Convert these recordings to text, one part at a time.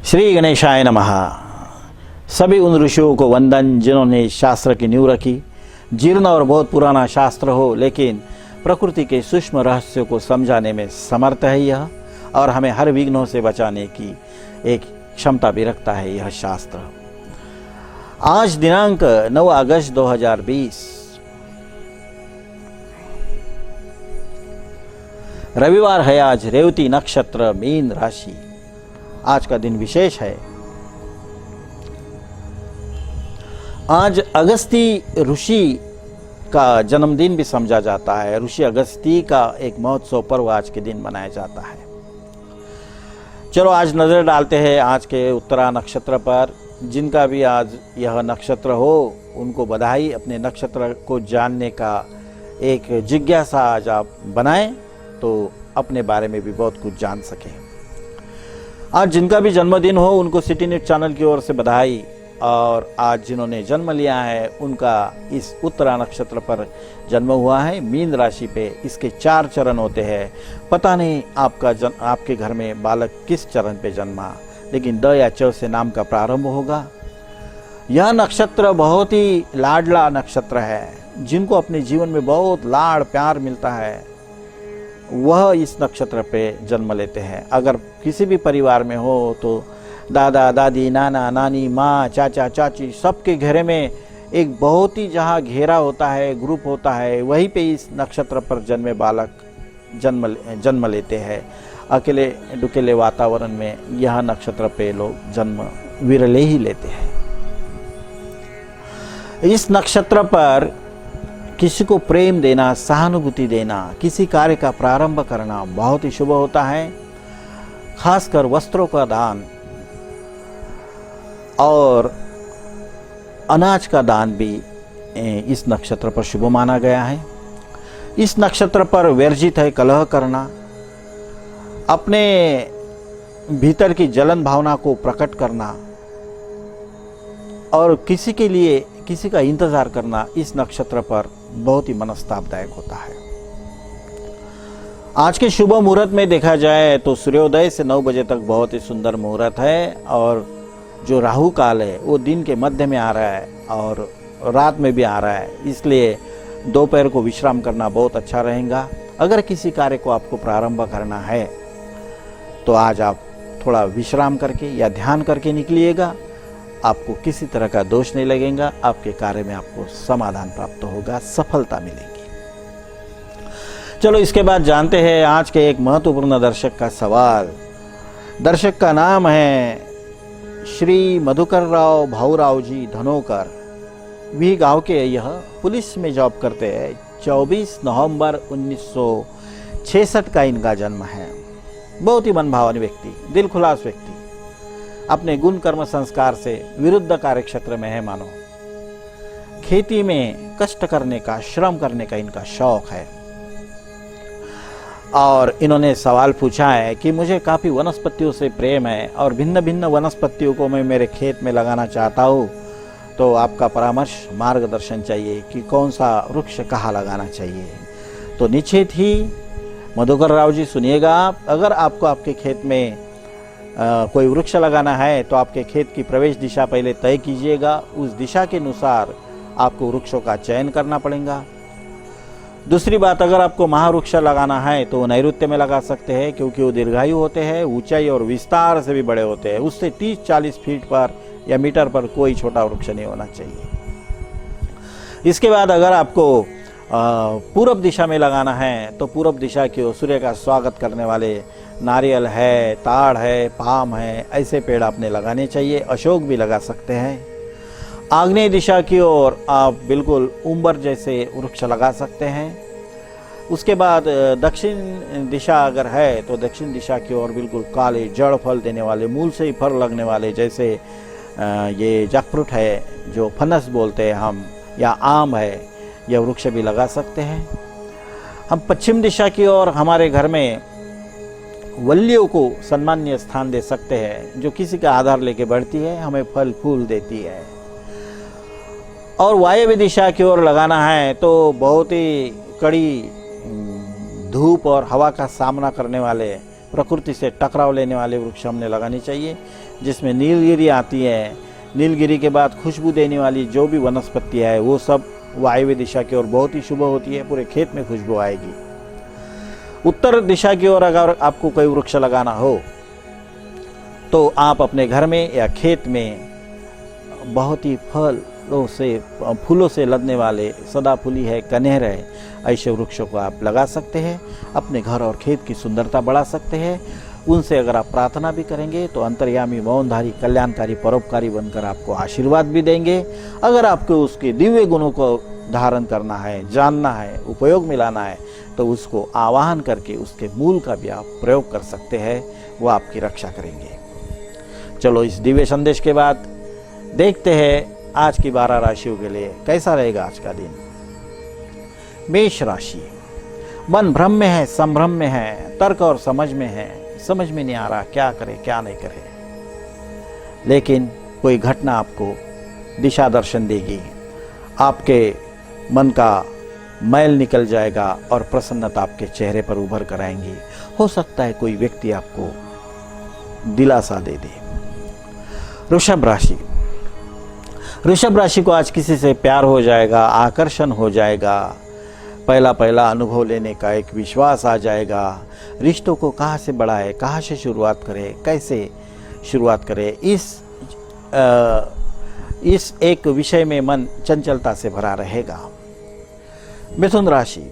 श्री गणेशाय नमः। सभी उन ऋषियों को वंदन जिन्होंने शास्त्र की नींव रखी। जीर्ण और बहुत पुराना शास्त्र हो, लेकिन प्रकृति के सूक्ष्म रहस्यों को समझाने में समर्थ है यह, और हमें हर विघ्नों से बचाने की एक क्षमता भी रखता है यह शास्त्र। आज दिनांक 9 अगस्त 2020 रविवार है। आज रेवती नक्षत्र, मीन राशि। आज का दिन विशेष है। आज अगस्ती ऋषि का जन्मदिन भी समझा जाता है। ऋषि अगस्ती का एक महोत्सव पर्व आज के दिन मनाया जाता है। चलो आज नजर डालते हैं आज के उत्तरा नक्षत्र पर। जिनका भी आज यह नक्षत्र हो उनको बधाई। अपने नक्षत्र को जानने का एक जिज्ञासा आज आप बनाएं तो अपने बारे में भी बहुत कुछ जान सकें। आज जिनका भी जन्मदिन हो उनको सिटी न्यूज़ चैनल की ओर से बधाई। और आज जिन्होंने जन्म लिया है उनका इस उत्तरा नक्षत्र पर जन्म हुआ है, मीन राशि पे। इसके 4 चरण होते हैं। पता नहीं आपके घर में बालक किस चरण पे जन्मा, लेकिन द या च से नाम का प्रारंभ होगा। यह नक्षत्र बहुत ही लाडला नक्षत्र है। जिनको अपने जीवन में बहुत लाड़ प्यार मिलता है वह इस नक्षत्र पे जन्म लेते हैं। अगर किसी भी परिवार में हो तो दादा दादी, नाना नानी, माँ, चाचा चाची, सबके घेरे में एक बहुत ही जहाँ घेरा होता है, ग्रुप होता है, वहीं पे इस नक्षत्र पर जन्मे बालक जन्म लेते हैं। अकेले दुकेले वातावरण में यह नक्षत्र पे लोग जन्म विरले ही लेते हैं। इस नक्षत्र पर किसी को प्रेम देना, सहानुभूति देना, किसी कार्य का प्रारंभ करना बहुत ही शुभ होता है। खासकर वस्त्रों का दान और अनाज का दान भी इस नक्षत्र पर शुभ माना गया है। इस नक्षत्र पर वर्जित है कलह करना, अपने भीतर की जलन भावना को प्रकट करना और किसी के लिए किसी का इंतजार करना इस नक्षत्र पर बहुत ही मनस्तापदायक होता है। आज के शुभ मुहूर्त में देखा जाए तो सूर्योदय से 9 बजे तक बहुत ही सुंदर मुहूर्त है, और जो राहु काल है वो दिन के मध्य में आ रहा है और रात में भी आ रहा है। इसलिए दोपहर को विश्राम करना बहुत अच्छा रहेगा। अगर किसी कार्य को आपको प्रारंभ करना है तो आज आप थोड़ा विश्राम करके या ध्यान करके निकलिएगा। आपको किसी तरह का दोष नहीं लगेगा। आपके कार्य में आपको समाधान प्राप्त होगा, सफलता मिलेगी। चलो इसके बाद जानते हैं आज के एक महत्वपूर्ण दर्शक का सवाल। दर्शक का नाम है श्री मधुकर राव भाऊराव जी धनोकर। वी गांव के यह पुलिस में जॉब करते हैं। 24 नवंबर 1966 का इनका जन्म है। बहुत ही मनभावन व्यक्ति, दिल खुलास व्यक्ति, अपने गुण कर्म संस्कार से विरुद्ध कार्य क्षेत्र में है मानो। खेती में कष्ट करने का, श्रम करने का इनका शौक है। और इन्होंने सवाल पूछा है कि मुझे काफी वनस्पतियों से प्रेम है और भिन्न भिन्न वनस्पतियों को मैं मेरे खेत में लगाना चाहता हूँ, तो आपका परामर्श, मार्गदर्शन चाहिए कि कौन सा वृक्ष कहाँ लगाना चाहिए। तो निश्चित ही मधुकर राव जी सुनिएगा आप। अगर आपको आपके खेत में कोई वृक्ष लगाना है तो आपके खेत की प्रवेश दिशा पहले तय कीजिएगा। उस दिशा के अनुसार आपको वृक्षों का चयन करना पड़ेगा। दूसरी बात, अगर आपको महावृक्ष लगाना है तो नैऋत्य में लगा सकते हैं, क्योंकि वो दीर्घायु होते हैं, ऊंचाई और विस्तार से भी बड़े होते हैं। उससे 30-40 फीट पर या मीटर पर कोई छोटा वृक्ष नहीं होना चाहिए। इसके बाद अगर आपको पूर्व दिशा में लगाना है तो पूर्व दिशा की ओर सूर्य का स्वागत करने वाले नारियल है, ताड़ है, पाम है, ऐसे पेड़ आपने लगाने चाहिए। अशोक भी लगा सकते हैं। आग्नेय दिशा की ओर आप बिल्कुल उम्बर जैसे वृक्ष लगा सकते हैं। उसके बाद दक्षिण दिशा अगर है तो दक्षिण दिशा की ओर बिल्कुल काले जड़ फल देने वाले, मूल से ही फल लगने वाले, जैसे ये जैकफ्रूट है जो फनस बोलते हैं हम, या आम है, यह वृक्ष भी लगा सकते हैं। हम पश्चिम दिशा की ओर हमारे घर में वल्लियों को सम्मान्य स्थान दे सकते हैं, जो किसी का आधार लेके बढ़ती है, हमें फल फूल देती है। और वायव्य दिशा की ओर लगाना है तो बहुत ही कड़ी धूप और हवा का सामना करने वाले प्रकृति से टकराव लेने वाले वृक्ष हमने लगानी चाहिए, जिसमें नीलगिरी आती है। नीलगिरी के बाद खुशबू देने वाली जो भी वनस्पतियाँ है वो सब वायव्य दिशा की ओर बहुत ही शुभ होती है, पूरे खेत में खुशबू आएगी। उत्तर दिशा की ओर अगर आपको कोई वृक्ष लगाना हो तो आप अपने घर में या खेत में बहुत ही फूलों से लदने वाले सदाफुली है, कनेर है, ऐसे वृक्षों को आप लगा सकते हैं। अपने घर और खेत की सुंदरता बढ़ा सकते हैं। उनसे अगर आप प्रार्थना भी करेंगे तो अंतर्यामी, मौनधारी, कल्याणकारी, परोपकारी बनकर आपको आशीर्वाद भी देंगे। अगर आपको उसके दिव्य गुणों को धारण करना है, जानना है, उपयोग में लाना है तो उसको आवाहन करके उसके मूल का भी आप प्रयोग कर सकते हैं, वो आपकी रक्षा करेंगे। चलो इस दिव्य संदेश के बाद देखते हैं आज की 12 राशियों के लिए कैसा रहेगा आज का दिन। मेष राशि, मन भ्रम में है, संभ्रम में है, तर्क और समझ में है, समझ में नहीं आ रहा क्या करे क्या नहीं करे, लेकिन कोई घटना आपको दिशा दर्शन देगी। आपके मन का मैल निकल जाएगा और प्रसन्नता आपके चेहरे पर उभर कर आएंगी। हो सकता है कोई व्यक्ति आपको दिलासा दे दे। वृषभ राशि, वृषभ राशि को आज किसी से प्यार हो जाएगा, आकर्षण हो जाएगा, पहला अनुभव लेने का एक विश्वास आ जाएगा। रिश्तों को कहाँ से बढ़ाए, कहाँ से शुरुआत करें, कैसे शुरुआत करें, इस एक विषय में मन चंचलता से भरा रहेगा। मिथुन राशि,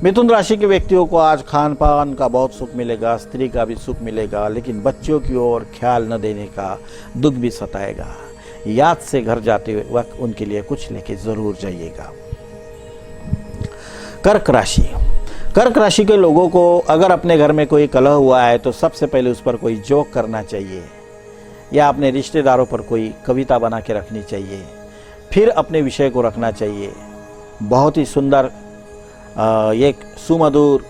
मिथुन राशि के व्यक्तियों को आज खान पान का बहुत सुख मिलेगा, स्त्री का भी सुख मिलेगा, लेकिन बच्चों की ओर ख्याल न देने का दुख भी सताएगा। याद से घर जाते वक्त उनके लिए कुछ लेके जरूर जाइएगा। कर्क राशि, कर्क राशि के लोगों को अगर अपने घर में कोई कलह हुआ है तो सबसे पहले उस पर कोई जोक करना चाहिए या अपने रिश्तेदारों पर कोई कविता बना के रखनी चाहिए, फिर अपने विषय को रखना चाहिए। बहुत ही सुंदर एक सुमधुर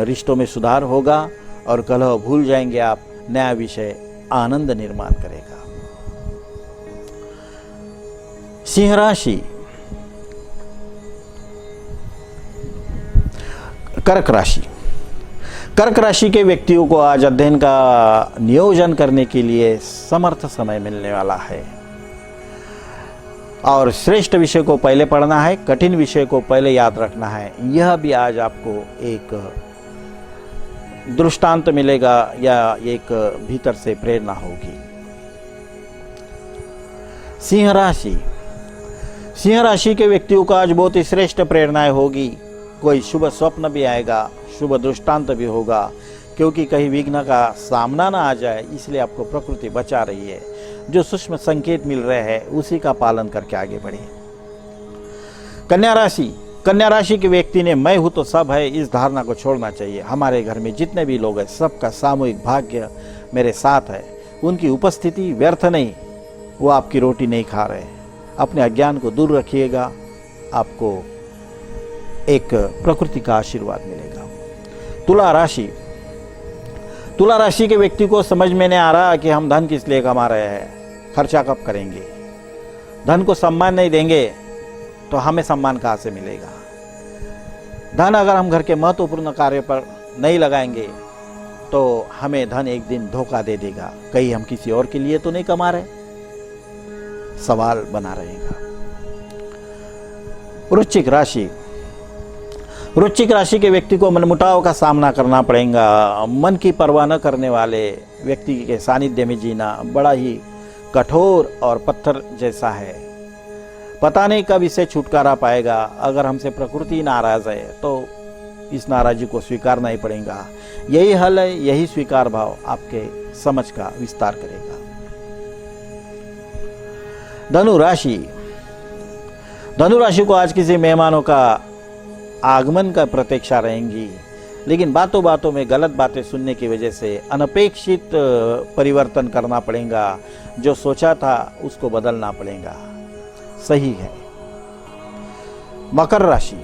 रिश्तों में सुधार होगा और कलह भूल जाएंगे आप, नया विषय आनंद निर्माण करेगा। सिंह राशि, कर्क राशि, कर्क राशि के व्यक्तियों को आज अध्ययन का नियोजन करने के लिए समर्थ समय मिलने वाला है और श्रेष्ठ विषय को पहले पढ़ना है, कठिन विषय को पहले याद रखना है। यह भी आज आपको एक दृष्टांत मिलेगा या एक भीतर से प्रेरणा होगी। सिंह राशि, सिंह राशि के व्यक्तियों को आज बहुत ही श्रेष्ठ प्रेरणाएं होगी। कोई शुभ स्वप्न भी आएगा, शुभ दृष्टांत भी होगा, क्योंकि कहीं विघ्न का सामना ना आ जाए इसलिए आपको प्रकृति बचा रही है। जो सूक्ष्म संकेत मिल रहे हैं उसी का पालन करके आगे बढ़े। कन्या राशि, कन्या राशि के व्यक्ति ने मैं हूं तो सब है इस धारणा को छोड़ना चाहिए। हमारे घर में जितने भी लोग हैं सबका सामूहिक भाग्य मेरे साथ है, उनकी उपस्थिति व्यर्थ नहीं, वो आपकी रोटी नहीं खा रहे। अपने अज्ञान को दूर रखिएगा, आपको एक प्रकृति का आशीर्वाद मिलेगा। तुला राशि, तुला राशि के व्यक्ति को समझ में नहीं आ रहा कि हम धन किस लिए कमा रहे हैं, खर्चा कब करेंगे। धन को सम्मान नहीं देंगे तो हमें सम्मान कहाँ से मिलेगा। धन अगर हम घर के महत्वपूर्ण कार्य पर नहीं लगाएंगे तो हमें धन एक दिन धोखा दे देगा। कहीं हम किसी और के लिए तो नहीं कमा रहे, सवाल बना रहेगा। वृश्चिक राशि, वृश्चिक राशि के व्यक्ति को मनमुटाव का सामना करना पड़ेगा। मन की परवाह न करने वाले व्यक्ति के सानिध्य में जीना बड़ा ही कठोर और पत्थर जैसा है। पता नहीं कब इससे छुटकारा पाएगा। अगर हमसे प्रकृति नाराज है तो इस नाराजी को स्वीकारना ही पड़ेगा। यही हल है, यही स्वीकार भाव आपके समझ का विस्तार करेगा। धनु राशि, धनु राशि को आज किसी मेहमानों का आगमन का प्रतीक्षा रहेंगी, लेकिन बातों बातों में गलत बातें सुनने की वजह से अनपेक्षित परिवर्तन करना पड़ेगा। जो सोचा था उसको बदलना पड़ेगा। सही है। मकर राशि,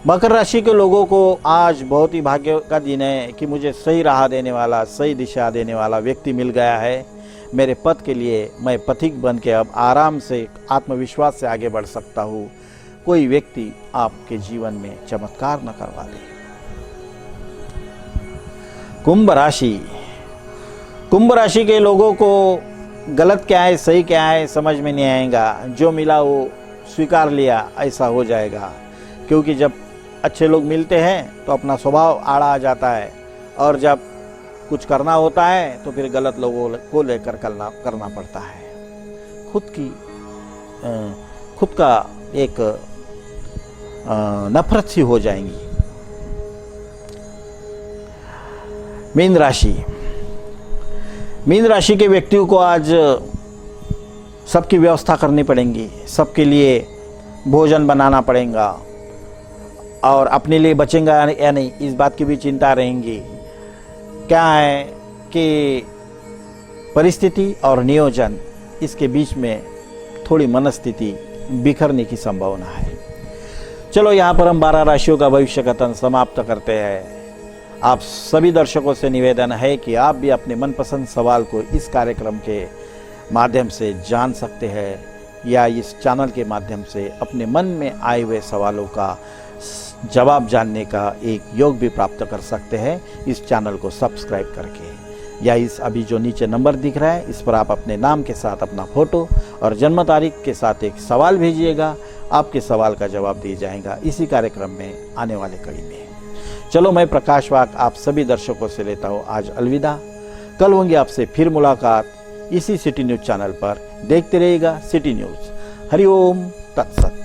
मकर राशि के लोगों को आज बहुत ही भाग्य का दिन है कि मुझे सही राह देने वाला, सही दिशा देने वाला व्यक्ति मिल गया है। मेरे पथ के लिए मैं पथिक बन के अब आराम से आत्मविश्वास से आगे बढ़ सकता हूँ। कोई व्यक्ति आपके जीवन में चमत्कार न करवा दे। कुंभ राशि। कुंभ राशि के लोगों को गलत क्या है सही क्या है समझ में नहीं आएगा। जो मिला वो स्वीकार लिया ऐसा हो जाएगा, क्योंकि जब अच्छे लोग मिलते हैं तो अपना स्वभाव आड़ा आ जाता है, और जब कुछ करना होता है तो फिर गलत लोगों को लेकर करना पड़ता है। खुद का एक नफरत सी हो जाएंगी। मीन राशि। मीन राशि के व्यक्तियों को आज सबकी व्यवस्था करनी पड़ेगी, सबके लिए भोजन बनाना पड़ेगा, और अपने लिए बचेगा या नहीं इस बात की भी चिंता रहेंगी। क्या है कि परिस्थिति और नियोजन इसके बीच में थोड़ी मनस्थिति बिखरने की संभावना है। चलो यहाँ पर हम 12 राशियों का भविष्य कथन समाप्त करते हैं। आप सभी दर्शकों से निवेदन है कि आप भी अपने मनपसंद सवाल को इस कार्यक्रम के माध्यम से जान सकते हैं, या इस चैनल के माध्यम से अपने मन में आए हुए सवालों का जवाब जानने का एक योग भी प्राप्त कर सकते हैं इस चैनल को सब्सक्राइब करके। या इस अभी जो नीचे नंबर दिख रहा है इस पर आप अपने नाम के साथ अपना फोटो और जन्म तारीख के साथ एक सवाल भेजिएगा। आपके सवाल का जवाब दिया जाएगा इसी कार्यक्रम में आने वाले कड़ी में। चलो मैं प्रकाश वाक आप सभी दर्शकों से लेता हूँ आज अलविदा। कल होंगी आपसे फिर मुलाकात इसी सिटी न्यूज़ चैनल पर। देखते रहिएगा सिटी न्यूज़। हरिओम तत्सत।